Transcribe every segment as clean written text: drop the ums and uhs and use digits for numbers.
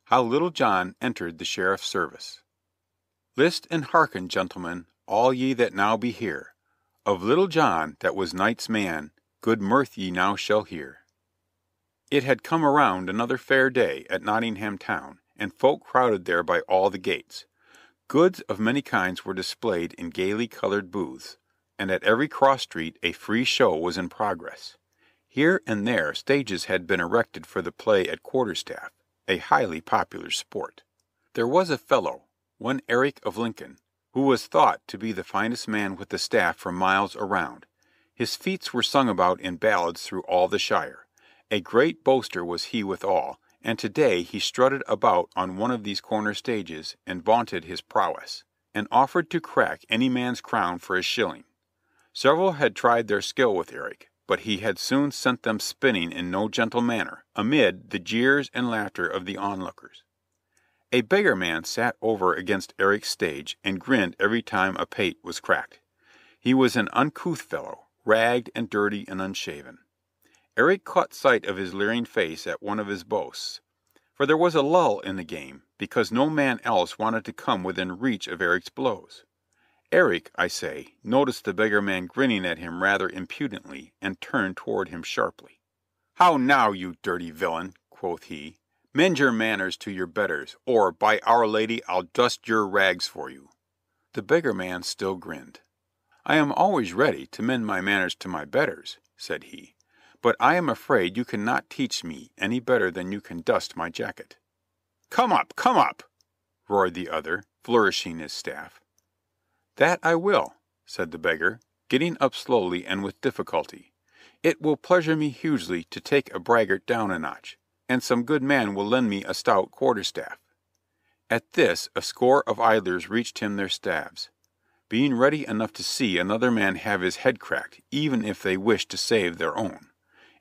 HOW LITTLE JOHN ENTERED THE SHERIFF'S SERVICE. List and hearken, gentlemen, all ye that now be here, Of Little John that was knight's man, good mirth ye now shall hear. It had come around another fair day at Nottingham town, and folk crowded there by all the gates. Goods of many kinds were displayed in gaily colored booths, and at every cross street a free show was in progress. Here and there stages had been erected for the play at quarterstaff, a highly popular sport. There was a fellow, one Eric of Lincoln, who was thought to be the finest man with the staff for miles around. His feats were sung about in ballads through all the shire. A great boaster was he withal, and today he strutted about on one of these corner stages and vaunted his prowess, and offered to crack any man's crown for a shilling. Several had tried their skill with Eric, but he had soon sent them spinning in no gentle manner, amid the jeers and laughter of the onlookers. A beggar man sat over against Eric's stage and grinned every time a pate was cracked. He was an uncouth fellow, ragged and dirty and unshaven. Eric caught sight of his leering face at one of his boasts, for there was a lull in the game, because no man else wanted to come within reach of Eric's blows. Eric, I say, noticed the beggar man grinning at him rather impudently, and turned toward him sharply. "How now, you dirty villain," quoth he, "mend your manners to your betters, or, by Our Lady, I'll dust your rags for you." The beggar man still grinned. "I am always ready to mend my manners to my betters," said he, "but I am afraid you cannot teach me any better than you can dust my jacket." Come up," roared the other, flourishing his staff. "That I will," said the beggar, getting up slowly and with difficulty. "It will pleasure me hugely to take a braggart down a notch, and some good man will lend me a stout quarterstaff." At this a score of idlers reached him their staves, being ready enough to see another man have his head cracked, even if they wished to save their own,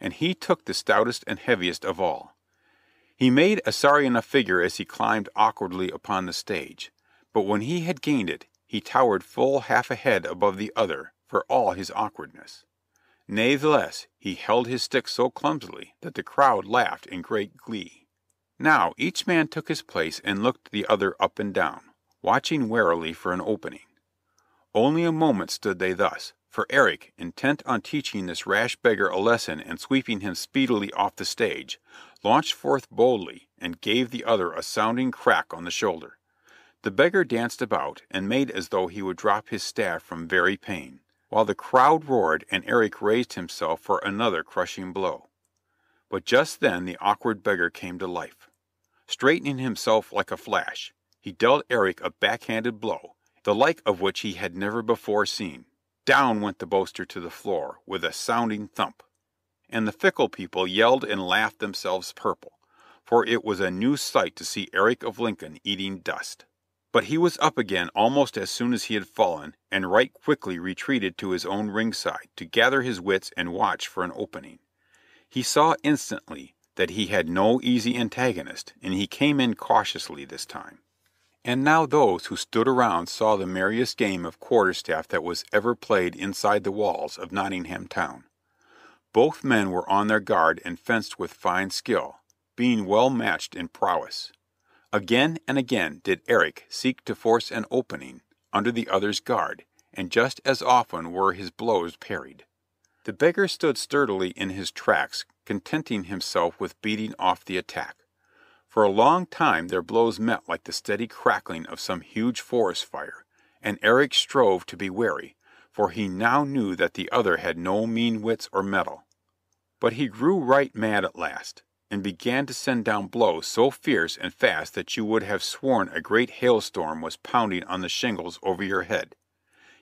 and he took the stoutest and heaviest of all. He made a sorry enough figure as he climbed awkwardly upon the stage, but when he had gained it, he towered full half a head above the other, for all his awkwardness. Natheless, he held his stick so clumsily that the crowd laughed in great glee. Now each man took his place and looked the other up and down, watching warily for an opening. Only a moment stood they thus, for Eric, intent on teaching this rash beggar a lesson and sweeping him speedily off the stage, launched forth boldly and gave the other a sounding crack on the shoulder. The beggar danced about and made as though he would drop his staff from very pain, while the crowd roared and Eric raised himself for another crushing blow. But just then the awkward beggar came to life. Straightening himself like a flash, he dealt Eric a backhanded blow, the like of which he had never before seen. Down went the boaster to the floor with a sounding thump, and the fickle people yelled and laughed themselves purple, for it was a new sight to see Eric of Lincoln eating dust. But he was up again almost as soon as he had fallen, and right quickly retreated to his own ringside to gather his wits and watch for an opening. He saw instantly that he had no easy antagonist, and he came in cautiously this time. And now those who stood around saw the merriest game of quarterstaff that was ever played inside the walls of Nottingham town. Both men were on their guard and fenced with fine skill, being well matched in prowess. Again and again did Eric seek to force an opening under the other's guard, and just as often were his blows parried. The beggar stood sturdily in his tracks, contenting himself with beating off the attack. For a long time their blows met like the steady crackling of some huge forest fire, and Eric strove to be wary, for he now knew that the other had no mean wits or mettle. But he grew right mad at last, and began to send down blows so fierce and fast that you would have sworn a great hailstorm was pounding on the shingles over your head.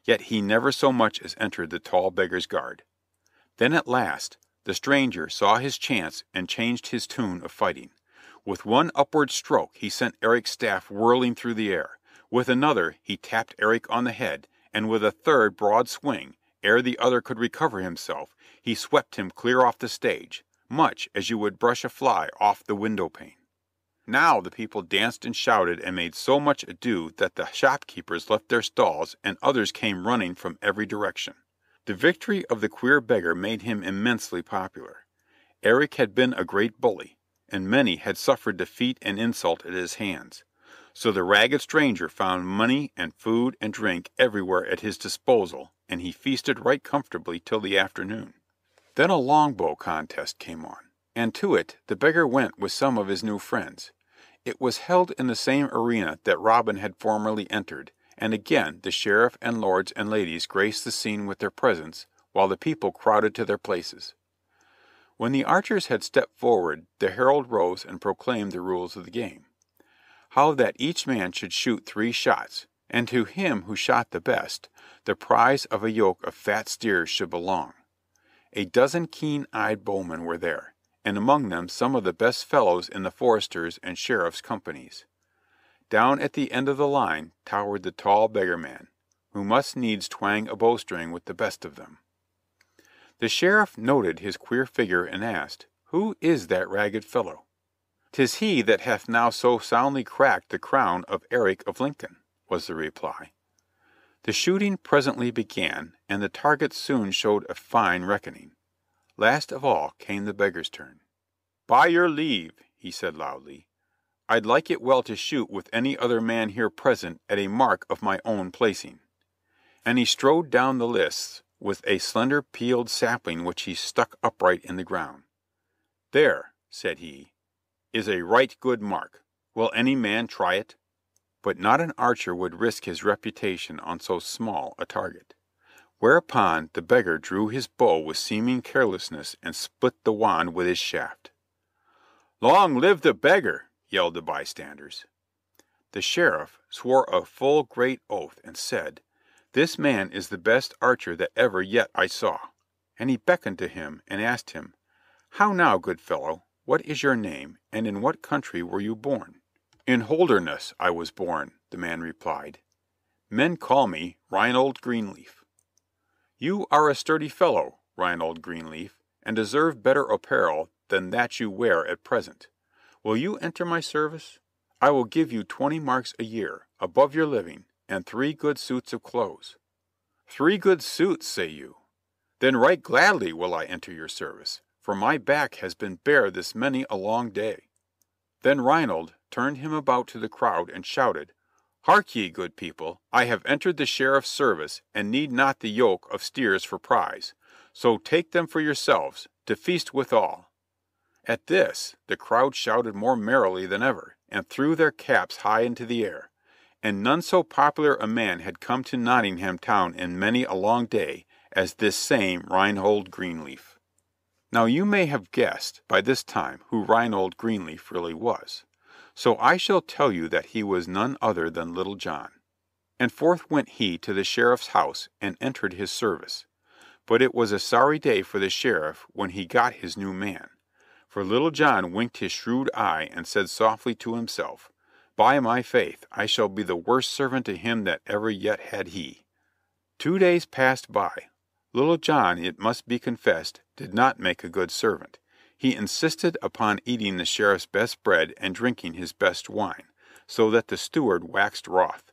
Yet he never so much as entered the tall beggar's guard. Then at last the stranger saw his chance and changed his tune of fighting. With one upward stroke he sent Eric's staff whirling through the air. With another he tapped Eric on the head, and with a third broad swing, ere the other could recover himself, he swept him clear off the stage, much as you would brush a fly off the window pane. Now the people danced and shouted and made so much ado that the shopkeepers left their stalls and others came running from every direction. The victory of the queer beggar made him immensely popular. Eric had been a great bully, and many had suffered defeat and insult at his hands. So the ragged stranger found money and food and drink everywhere at his disposal, and he feasted right comfortably till the afternoon. Then a longbow contest came on, and to it the beggar went with some of his new friends. It was held in the same arena that Robin had formerly entered, and again the sheriff and lords and ladies graced the scene with their presence, while the people crowded to their places. When the archers had stepped forward, the herald rose and proclaimed the rules of the game. How that each man should shoot 3 shots, and to him who shot the best, the prize of a yoke of fat steers should belong. A dozen keen-eyed bowmen were there, and among them some of the best fellows in the foresters' and sheriffs' companies. Down at the end of the line towered the tall beggarman, who must needs twang a bowstring with the best of them. The sheriff noted his queer figure and asked, "Who is that ragged fellow?" "'Tis he that hath now so soundly cracked the crown of Eric of Lincoln," was the reply. The shooting presently began, and the targets soon showed a fine reckoning. Last of all came the beggar's turn. "By your leave," he said loudly, "I'd like it well to shoot with any other man here present at a mark of my own placing." And he strode down the lists with a slender peeled sapling which he stuck upright in the ground. "There," said he, "is a right good mark. Will any man try it?" But not an archer would risk his reputation on so small a target. Whereupon the beggar drew his bow with seeming carelessness and split the wand with his shaft. "Long live the beggar!" yelled the bystanders. The sheriff swore a full great oath and said, "This man is the best archer that ever yet I saw." And he beckoned to him and asked him, "How now, good fellow, what is your name, and in what country were you born?" "In Holderness I was born," the man replied. "Men call me Reinald Greenleaf." "You are a sturdy fellow, Reinald Greenleaf, and deserve better apparel than that you wear at present. Will you enter my service? I will give you 20 marks a year, above your living, and 3 good suits of clothes." "3 good suits, say you? Then right gladly will I enter your service, for my back has been bare this many a long day." Then Reinald turned him about to the crowd and shouted, "Hark ye, good people, I have entered the sheriff's service, and need not the yoke of steers for prize, so take them for yourselves, to feast withal." At this the crowd shouted more merrily than ever, and threw their caps high into the air. And none so popular a man had come to Nottingham town in many a long day as this same Reinhold Greenleaf. Now you may have guessed by this time who Reinhold Greenleaf really was, so I shall tell you that he was none other than Little John. And forth went he to the sheriff's house and entered his service. But it was a sorry day for the sheriff when he got his new man, for Little John winked his shrewd eye and said softly to himself, "By my faith, I shall be the worst servant to him that ever yet had he." 2 days passed by. Little John, it must be confessed, did not make a good servant. He insisted upon eating the sheriff's best bread and drinking his best wine, so that the steward waxed wroth.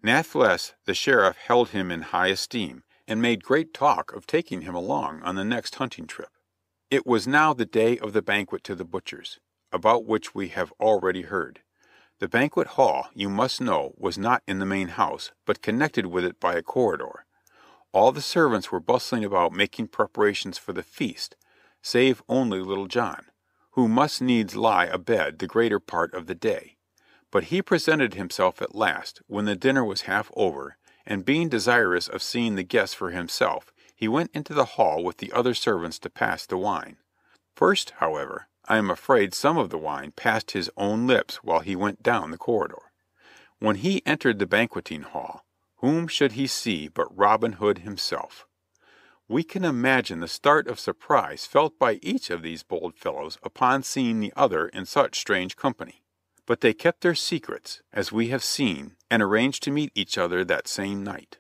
Nathless the sheriff held him in high esteem, and made great talk of taking him along on the next hunting trip. It was now the day of the banquet to the butchers, about which we have already heard. The banquet hall, you must know, was not in the main house, but connected with it by a corridor. All the servants were bustling about making preparations for the feast, save only Little John, who must needs lie abed the greater part of the day. But he presented himself at last, when the dinner was half over, and being desirous of seeing the guests for himself, he went into the hall with the other servants to pass the wine. First, however, I am afraid some of the wine passed his own lips while he went down the corridor. When he entered the banqueting hall, whom should he see but Robin Hood himself? We can imagine the start of surprise felt by each of these bold fellows upon seeing the other in such strange company. But they kept their secrets, as we have seen, and arranged to meet each other that same night.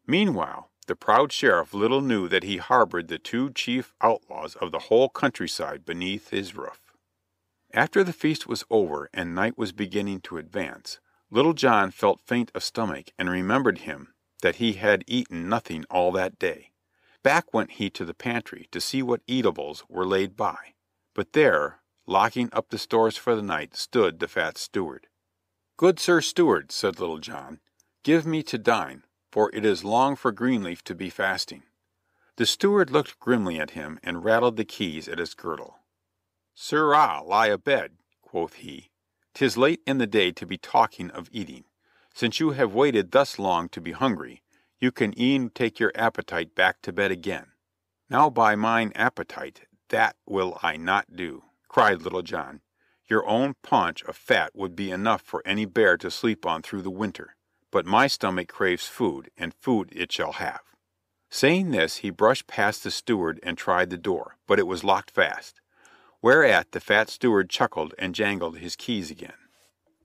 Meanwhile, the proud sheriff little knew that he harbored the 2 chief outlaws of the whole countryside beneath his roof. After the feast was over and night was beginning to advance, Little John felt faint of stomach and remembered him that he had eaten nothing all that day. Back went he to the pantry to see what eatables were laid by, but there, locking up the stores for the night, stood the fat steward. "Good Sir Steward," said Little John, "give me to dine, for it is long for Greenleaf to be fasting." The steward looked grimly at him and rattled the keys at his girdle. "Sirrah, lie abed," quoth he. "'Tis late in the day to be talking of eating. Since you have waited thus long to be hungry, you can e'en take your appetite back to bed again." "Now by mine appetite, that will I not do," cried Little John. "Your own paunch of fat would be enough for any bear to sleep on through the winter, but my stomach craves food, and food it shall have." Saying this, he brushed past the steward and tried the door, but it was locked fast. Whereat the fat steward chuckled and jangled his keys again.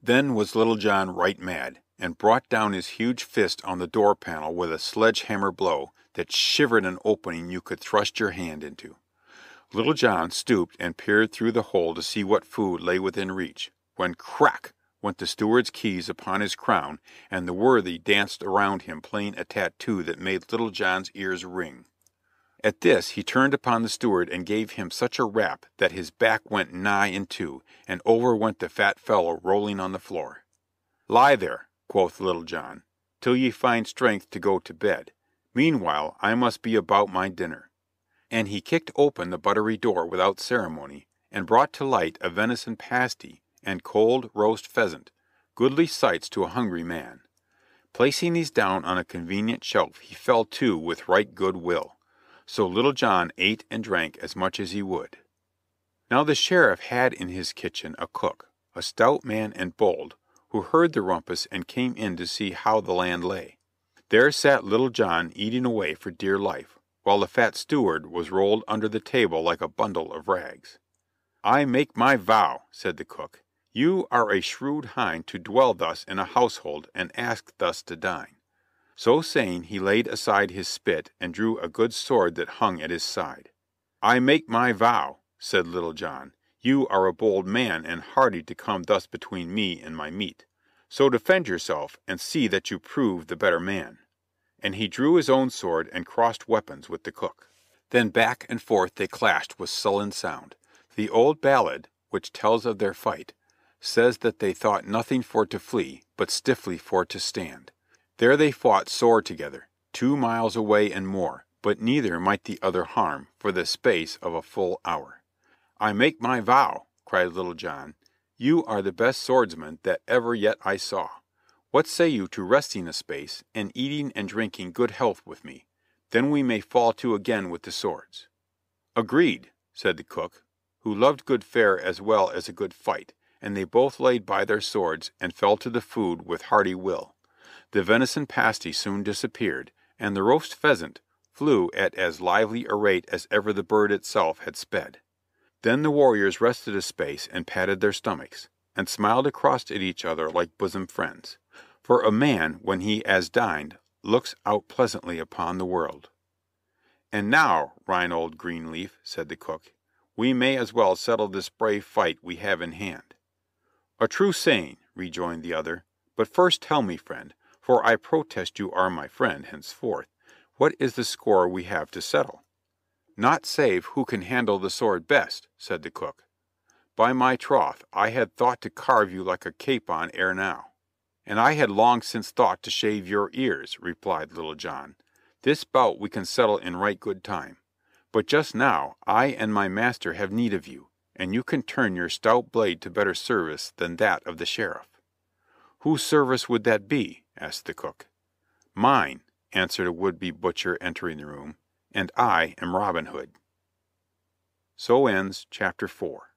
Then was Little John right mad, and brought down his huge fist on the door panel with a sledge-hammer blow that shivered an opening you could thrust your hand into. Little John stooped and peered through the hole to see what food lay within reach, when crack went the steward's keys upon his crown, and the worthy danced around him playing a tattoo that made Little John's ears ring. At this he turned upon the steward and gave him such a rap that his back went nigh in two, and over went the fat fellow rolling on the floor. "Lie there," quoth Little John, "till ye find strength to go to bed. Meanwhile I must be about my dinner." And he kicked open the buttery door without ceremony, and brought to light a venison pasty and cold roast pheasant, goodly sights to a hungry man. Placing these down on a convenient shelf, he fell to with right good will. So Little John ate and drank as much as he would. Now the Sheriff had in his kitchen a cook, a stout man and bold, who heard the rumpus and came in to see how the land lay. There sat Little John eating away for dear life, while the fat steward was rolled under the table like a bundle of rags. "I make my vow," said the cook, "you are a shrewd hind to dwell thus in a household and ask thus to dine." So saying, he laid aside his spit and drew a good sword that hung at his side. "I make my vow," said Little John, "you are a bold man and hardy to come thus between me and my meat. So defend yourself and see that you prove the better man." And he drew his own sword and crossed weapons with the cook. Then back and forth they clashed with sullen sound. The old ballad, which tells of their fight, says that they thought nothing for to flee, but stiffly for to stand. There they fought sore together, 2 miles away and more, but neither might the other harm, for the space of a full hour. "I make my vow," cried Little John, "you are the best swordsman that ever yet I saw. What say you to resting a space, and eating and drinking good health with me? Then we may fall to again with the swords." "Agreed," said the cook, who loved good fare as well as a good fight, and they both laid by their swords and fell to the food with hearty will. The venison pasty soon disappeared, and the roast pheasant flew at as lively a rate as ever the bird itself had sped. Then the warriors rested a space and patted their stomachs, and smiled across at each other like bosom friends. For a man, when he has dined, looks out pleasantly upon the world. "And now, Reynold Greenleaf," said the cook, "we may as well settle this brave fight we have in hand." "A true saying," rejoined the other. "But first tell me, friend, for I protest you are my friend henceforth, what is the score we have to settle?" "Naught save who can handle the sword best," said the cook. "By my troth, I had thought to carve you like a capon ere now." "And I had long since thought to shave your ears," replied Little John. "This bout we can settle in right good time. But just now I and my master have need of you, and you can turn your stout blade to better service than that of the Sheriff." "Whose service would that be?" asked the cook. "Mine," answered a would-be butcher entering the room, "and I am Robin Hood." So ends chapter 4.